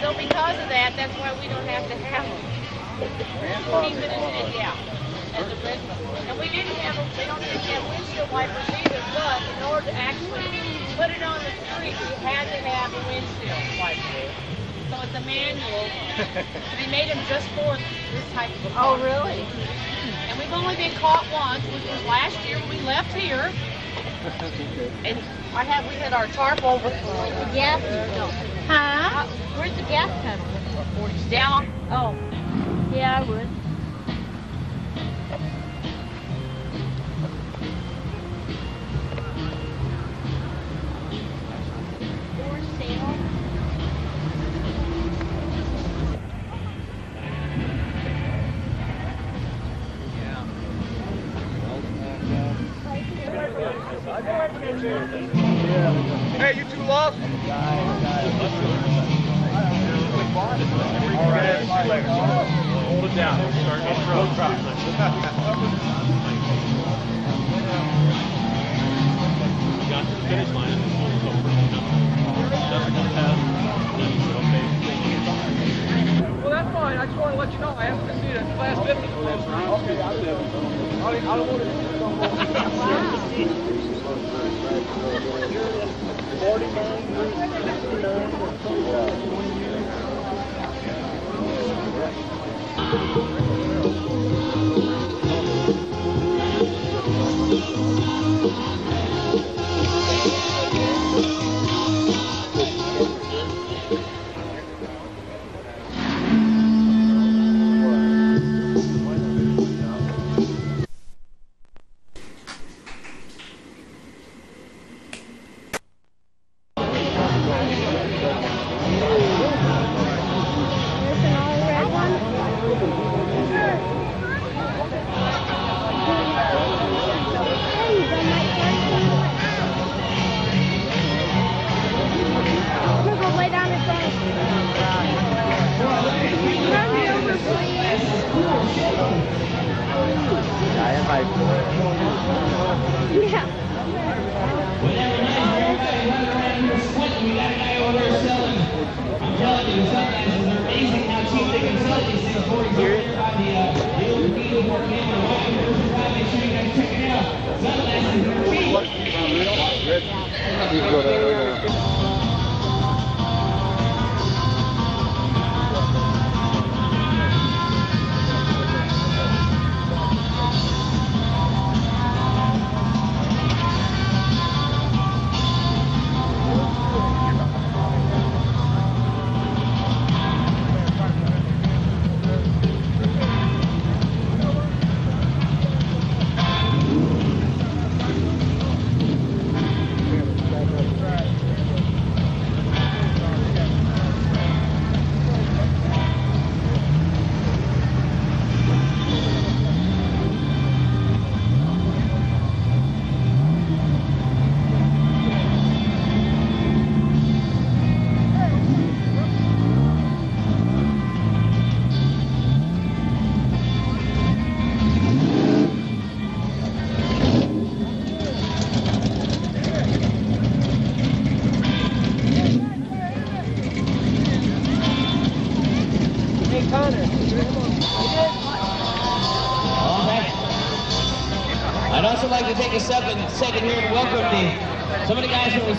So because of that, that's why we don't have to have them. Keep it in, yeah. And the red one. And we didn't have them, they don't even have windshield wipers either, but in order to actually put it on the street, we had to have a windshield wiper. So it's a manual. They made them just for this type of a car. Oh, really? And we've only been caught once, which was last year when we left here. And we had our tarp over the gas. Huh? Where's the gas pedal? Down. Oh, yeah, I would. Hey, you two lost? Hold it down. Start getting road got to the finish line and the school was over. Doesn't get past. Well, that's fine. I just want to let you know I haven't seen it. Class 50 for this round. Okay, I don't want to do it. 2nd here and welcome some of the guys who was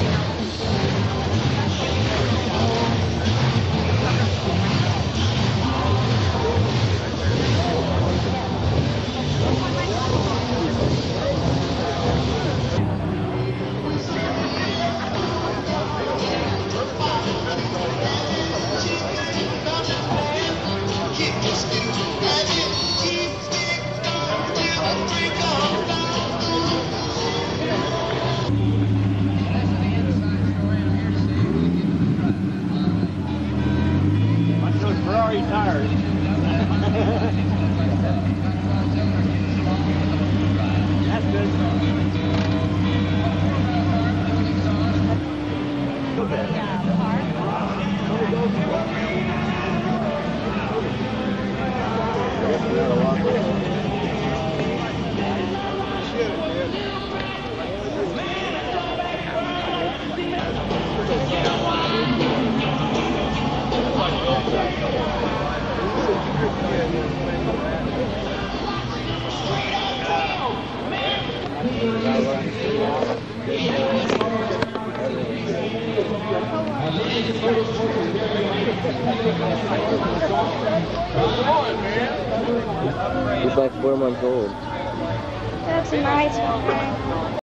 He's like 4 months old. That's a nice one.